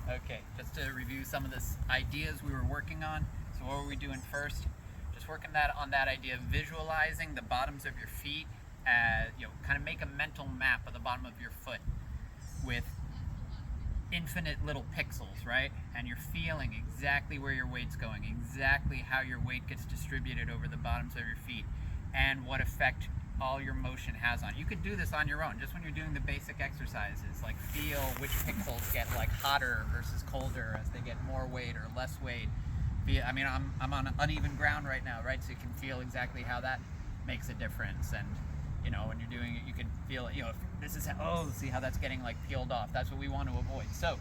Okay, just to review some of the ideas we were working on. So what were we doing first? Just working on that idea of visualizing the bottoms of your feet. Kind of make a mental map of the bottom of your foot with infinite little pixels, right? And you're feeling exactly where your weight's going, exactly how your weight gets distributed over the bottoms of your feet, and what effect all your motion has on it. You could do this on your own, just when you're doing the basic exercises, like feel which pixels get like hotter versus colder as they get more weight or less weight. I mean, I'm on uneven ground right now, right? So you can feel exactly how that makes a difference. And when you're doing it, you can feel, this is how, see how that's getting like peeled off. That's what we want to avoid. So,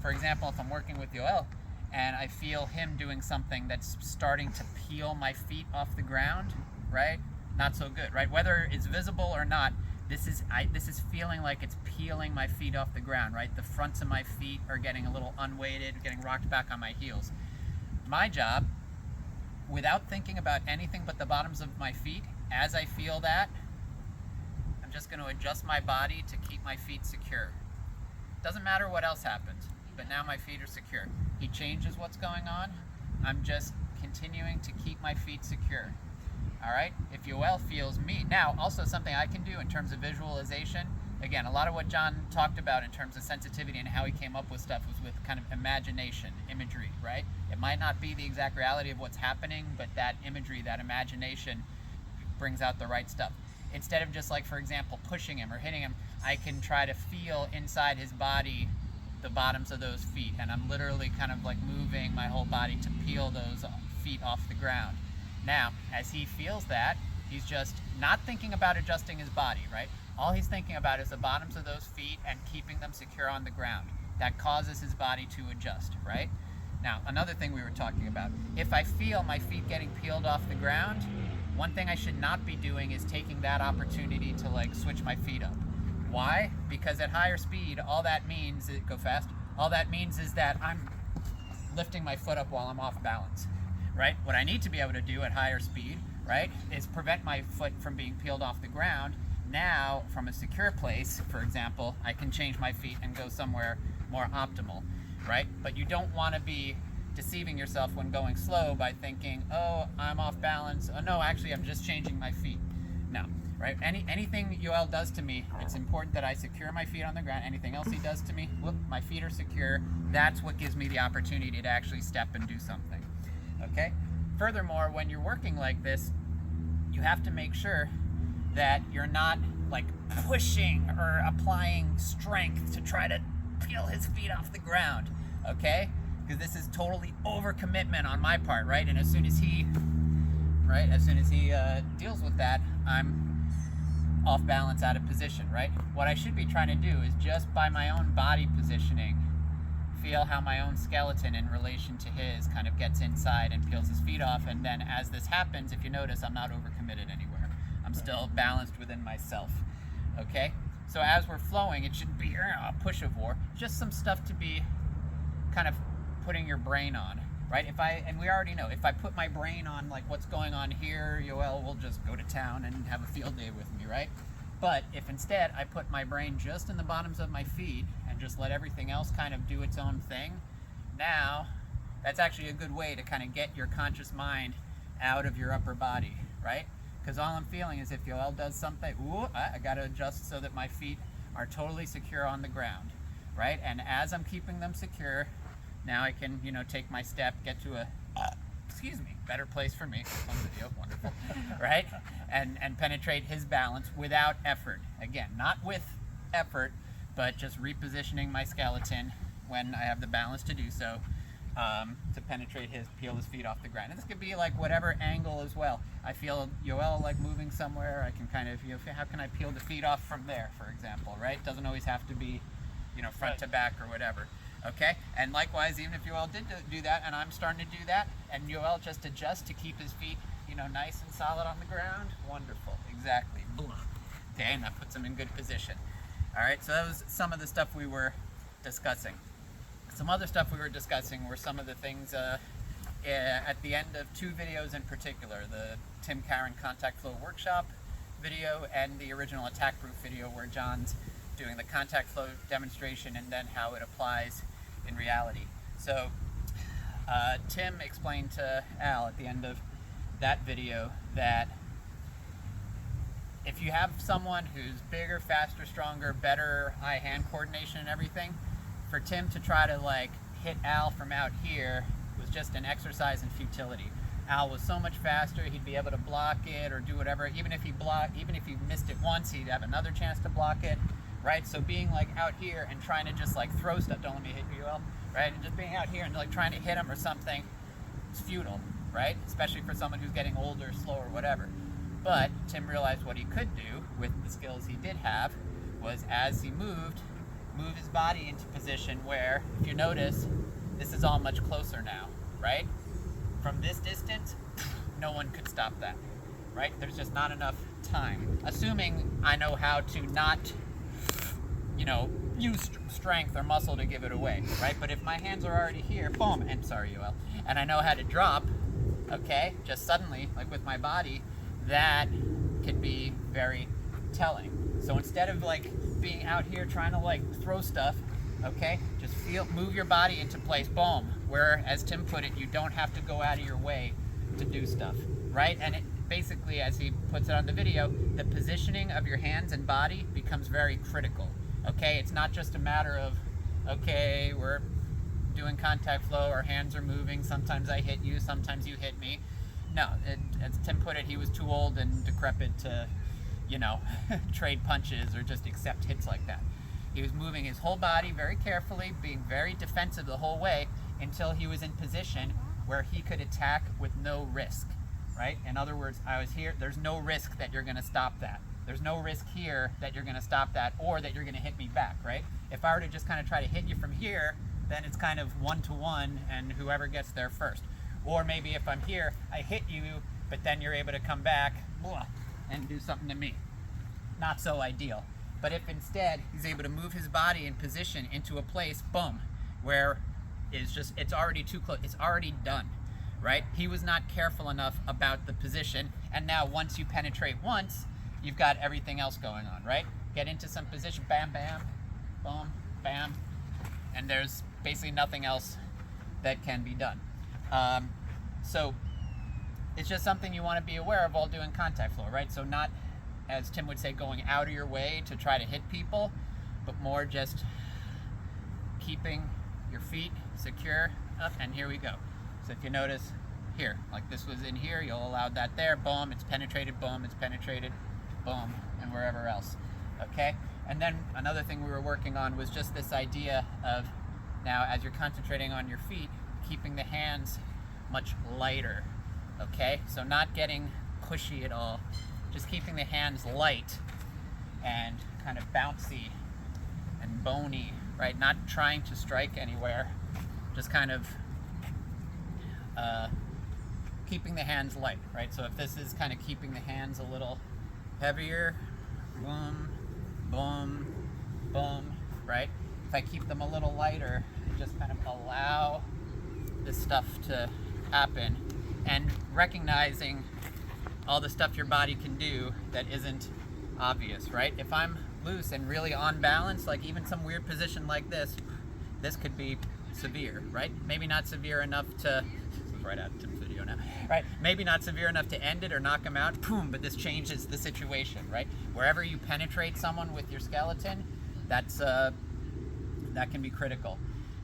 for example, if I'm working with Yoel and I feel him doing something that's starting to peel my feet off the ground, right? Not so good, right? Whether it's visible or not, this is feeling like it's peeling my feet off the ground, right? The fronts of my feet are getting a little unweighted, getting rocked back on my heels. My job, without thinking about anything but the bottoms of my feet, as I feel that, I'm just going to adjust my body to keep my feet secure. Doesn't matter what else happens, but now my feet are secure. He changes what's going on. I'm just continuing to keep my feet secure. All right, if Yoel feels me. Now, also something I can do in terms of visualization, again, a lot of what John talked about in terms of sensitivity and how he came up with stuff was with kind of imagination, imagery, right? It might not be the exact reality of what's happening, but that imagery, that imagination brings out the right stuff. Instead of just like, for example, pushing him or hitting him, I can try to feel inside his body the bottoms of those feet, and I'm literally kind of like moving my whole body to peel those feet off the ground. Now, as he feels that, he's just not thinking about adjusting his body, right? All he's thinking about is the bottoms of those feet and keeping them secure on the ground. That causes his body to adjust, right? Now, another thing we were talking about, if I feel my feet getting peeled off the ground, one thing I should not be doing is taking that opportunity to like switch my feet up. Why? Because at higher speed, all that means, go fast, all that means is that I'm lifting my foot up while I'm off balance, right? What I need to be able to do at higher speed, right, is prevent my foot from being peeled off the ground. Now, from a secure place, for example, I can change my feet and go somewhere more optimal, right? But you don't want to be deceiving yourself when going slow by thinking, oh, I'm off balance. Oh no, actually I'm just changing my feet. No, right? Anything Yoel does to me, it's important that I secure my feet on the ground. Anything else he does to me, whoop, my feet are secure. That's what gives me the opportunity to actually step and do something, okay? Furthermore, when you're working like this, you have to make sure that you're not like pushing or applying strength to try to peel his feet off the ground, okay? Because this is totally overcommitment on my part, right? And as soon as he deals with that, I'm off balance, out of position, right? What I should be trying to do is just by my own body positioning, feel how my own skeleton in relation to his kind of gets inside and peels his feet off. And then as this happens, if you notice, I'm not overcommitted anywhere. I'm still balanced within myself, okay? So as we're flowing, it shouldn't be a push of war, just some stuff to be kind of putting your brain on, right? And we already know, if I put my brain on like what's going on here, Yoel will just go to town and have a field day with me, right? But if instead I put my brain just in the bottoms of my feet and just let everything else kind of do its own thing, now that's actually a good way to kind of get your conscious mind out of your upper body, right? Because all I'm feeling is if Yoel does something, ooh, I gotta adjust so that my feet are totally secure on the ground, right? And as I'm keeping them secure, now I can, take my step, get to a, better place for me, on video, wonderful, right? And penetrate his balance without effort. Again, not with effort, but just repositioning my skeleton when I have the balance to do so, to penetrate peel his feet off the ground. And this could be like whatever angle as well. I feel Yoel like moving somewhere, I can kind of, how can I peel the feet off from there, for example, right? Doesn't always have to be, front to back or whatever. Okay, and likewise, even if Yoel did do that, and I'm starting to do that, and Yoel just adjusts to keep his feet, nice and solid on the ground, wonderful, exactly. Okay, and that puts him in good position. All right, so that was some of the stuff we were discussing. Some other stuff we were discussing were some of the things at the end of two videos in particular, the Tim Karen Contact Flow Workshop video and the original Attack Proof video where John's doing the contact flow demonstration and then how it applies in reality. So Tim explained to Al at the end of that video that if you have someone who's bigger, faster, stronger, better eye-hand coordination and everything, for Tim to try to like hit Al from out here was just an exercise in futility. Al was so much faster, he'd be able to block it or do whatever. Even if he missed it once, he'd have another chance to block it, right? So being like out here and trying to just like throw stuff, don't let me hit you, Al, right? And just being out here and like trying to hit him or something, it's futile, right? Especially for someone who's getting older, slower, whatever. But Tim realized what he could do with the skills he did have was, as he move his body into position where, if you notice, this is all much closer now, right? From this distance, no one could stop that, right? There's just not enough time. Assuming I know how to not, use strength or muscle to give it away, right? But if my hands are already here, boom, and sorry, UL, and I know how to drop, okay, just suddenly, like with my body, that can be very telling. So instead of like being out here trying to like throw stuff, okay, just move your body into place, boom, where, as Tim put it, you don't have to go out of your way to do stuff, right? And it basically, as he puts it on the video, the positioning of your hands and body becomes very critical, okay? It's not just a matter of, okay, we're doing contact flow, our hands are moving, sometimes I hit you, sometimes you hit me. No, as Tim put it, he was too old and decrepit to, trade punches or just accept hits like that. He was moving his whole body very carefully, being very defensive the whole way until he was in position where he could attack with no risk, right? In other words, I was here, there's no risk that you're gonna stop that. There's no risk here that you're gonna stop that or that you're gonna hit me back, right? If I were to just kind of try to hit you from here, then it's kind of 1-to-1 and whoever gets there first. Or maybe if I'm here, I hit you, but then you're able to come back and do something to me. Not so ideal. But if instead he's able to move his body in position into a place, boom, where it's already too close, it's already done, right? He was not careful enough about the position, and now once you penetrate once, you've got everything else going on, right? Get into some position, bam, bam, boom, bam, and there's basically nothing else that can be done. So it's just something you want to be aware of while doing contact flow, right? So not, as Tim would say, going out of your way to try to hit people, but more just keeping your feet secure up, and here we go. So if you notice here, like this was in here, you'll allow that there, boom, it's penetrated, boom, it's penetrated, boom, and wherever else, okay? And then another thing we were working on was just this idea of, now as you're concentrating on your feet, keeping the hands much lighter, okay? So not getting pushy at all, just keeping the hands light and kind of bouncy and bony, right? Not trying to strike anywhere, just kind of keeping the hands light, right? So if this is kind of keeping the hands a little heavier, boom, boom, boom, right? If I keep them a little lighter, just kind of allow this stuff to happen, and recognizing all the stuff your body can do that isn't obvious, right? If I'm loose and really on balance, like even some weird position like this could be severe, right? Maybe not severe enough to, this is right out of Tim's video now, right? Maybe not severe enough to end it or knock him out, boom, but this changes the situation, right? Wherever you penetrate someone with your skeleton, that can be critical.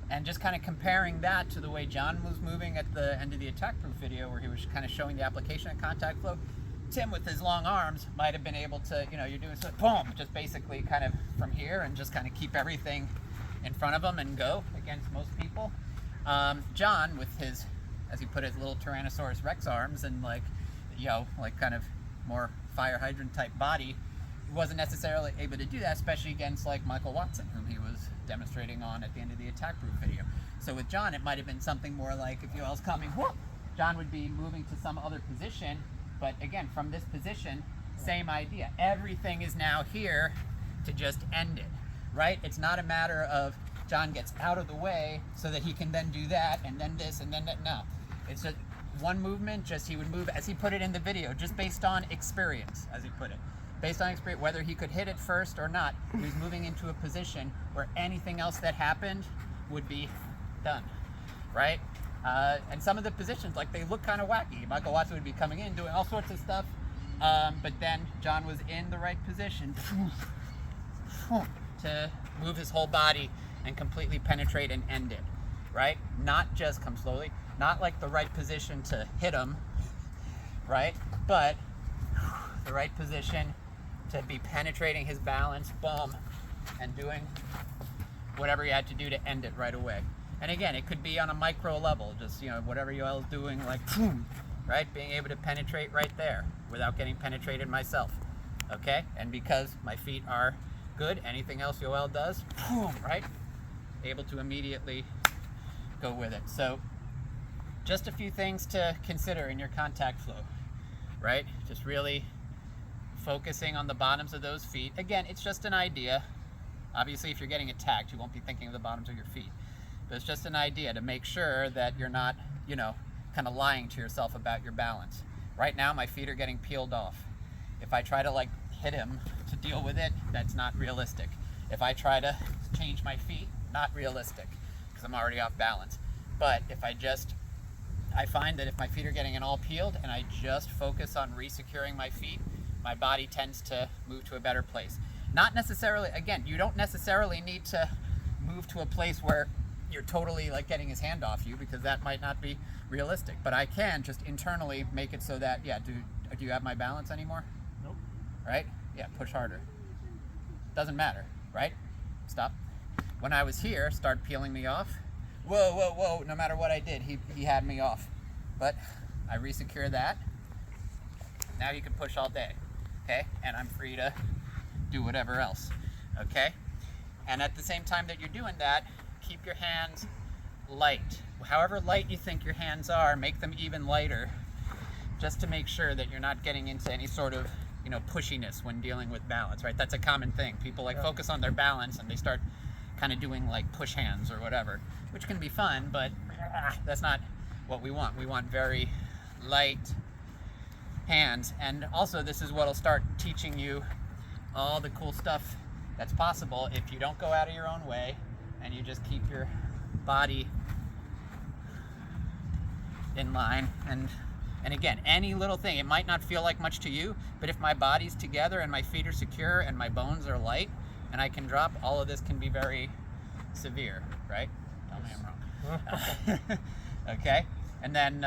And just kind of comparing that to the way John was moving at the end of the attack proof video, where he was kind of showing the application of contact flow, Tim with his long arms might have been able to, you're doing so, boom, just basically kind of from here and just kind of keep everything in front of him and go against most people. John with his, as he put it, his little Tyrannosaurus Rex arms and like kind of more fire hydrant type body, he wasn't necessarily able to do that, especially against like Michael Watson, whom he was demonstrating on at the end of the attack proof video. So with John, it might have been something more like, if UL's coming, whoop, John would be moving to some other position, but again, from this position, same idea. Everything is now here to just end it, right? It's not a matter of John gets out of the way so that he can then do that, and then this, and then that. No, it's just one movement, just he would move, as he put it in the video, just based on experience, as he put it. Based on experience, whether he could hit it first or not, he was moving into a position where anything else that happened would be done, right? And some of the positions, like, they look kind of wacky. Michael Watson would be coming in, doing all sorts of stuff, but then John was in the right position to move his whole body and completely penetrate and end it, right? Not just come slowly, not like the right position to hit him, right? But the right position to be penetrating his balance, boom, and doing whatever you had to do to end it right away. And again, it could be on a micro level, just, you know, whatever Yoel's doing, like, boom, right? Being able to penetrate right there without getting penetrated myself, okay? And because my feet are good, anything else Yoel does, boom, right? Able to immediately go with it. So just a few things to consider in your contact flow, right? Just really focusing on the bottoms of those feet. Again, it's just an idea. Obviously, if you're getting attacked, you won't be thinking of the bottoms of your feet. But it's just an idea to make sure that you're not, you know, kind of lying to yourself about your balance. Right now, my feet are getting peeled off. If I try to, like, hit him to deal with it, that's not realistic. If I try to change my feet, not realistic, because I'm already off balance. But if I find that if my feet are getting all peeled and I just focus on re-securing my feet, my body tends to move to a better place. Not necessarily, again, you don't necessarily need to move to a place where you're totally, like, getting his hand off you, because that might not be realistic. But I can just internally make it so that, yeah, do you have my balance anymore? Nope. Right? Yeah, push harder. Doesn't matter, right? Stop. When I was here, start peeling me off. Whoa, whoa, whoa, no matter what I did, he had me off. But I re-secure that. Now you can push all day, okay? And I'm free to do whatever else, okay? And at the same time that you're doing that, keep your hands light. However light you think your hands are, make them even lighter, just to make sure that you're not getting into any sort of, you know, pushiness when dealing with balance, right? That's a common thing. People, like, focus on their balance and they start kind of doing, like, push hands or whatever, which can be fun, but that's not what we want. We want very light hands. And also, this is what'll start teaching you all the cool stuff that's possible if you don't go out of your own way and you just keep your body in line. And again, any little thing, it might not feel like much to you, but if my body's together and my feet are secure and my bones are light and I can drop, all of this can be very severe, right? Tell me I'm wrong. Okay? And then,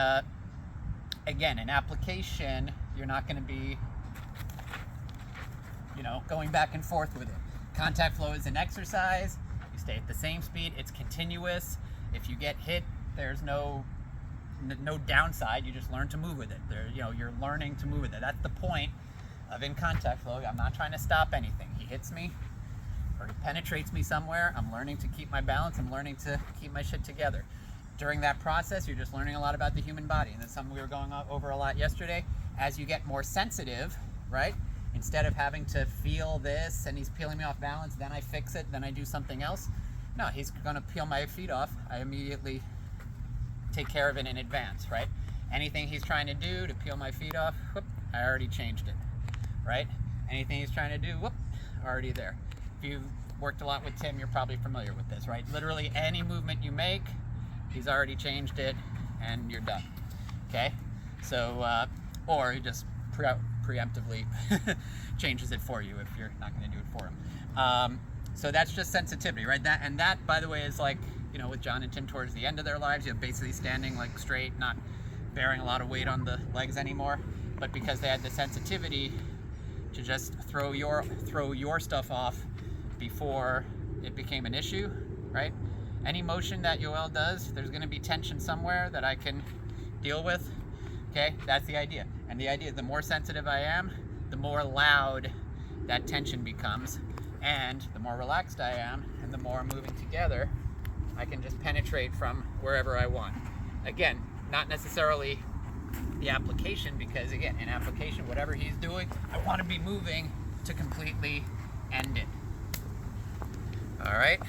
again, in application, you're not going to be, you know, going back and forth with it. Contact flow is an exercise. You stay at the same speed. It's continuous. If you get hit, there's no downside. You just learn to move with it. You know, you're learning to move with it. That's the point of in contact flow. I'm not trying to stop anything. He hits me or he penetrates me somewhere. I'm learning to keep my balance. I'm learning to keep my shit together. During that process, you're just learning a lot about the human body. And that's something we were going over a lot yesterday. As you get more sensitive, right? Instead of having to feel this and he's peeling me off balance, then I fix it, then I do something else. No, he's gonna peel my feet off. I immediately take care of it in advance, right? Anything he's trying to do to peel my feet off, whoop, I already changed it, right? Anything he's trying to do, whoop, already there. If you've worked a lot with Tim, you're probably familiar with this, right? Literally any movement you make, he's already changed it and you're done, okay? So, or he just preemptively changes it for you if you're not going to do it for him. So that's just sensitivity, right? That, by the way, is like, you know, with John and Tim towards the end of their lives, you're basically standing, like, straight, not bearing a lot of weight on the legs anymore, but because they had the sensitivity to just throw your stuff off before it became an issue, right? Any motion that Yoel does, there's going to be tension somewhere that I can deal with. Okay, that's the idea. And the idea, the more sensitive I am, the more loud that tension becomes. And the more relaxed I am, and the more moving together, I can just penetrate from wherever I want. Again, not necessarily the application, because again, in application, whatever he's doing, I want to be moving to completely end it. All right.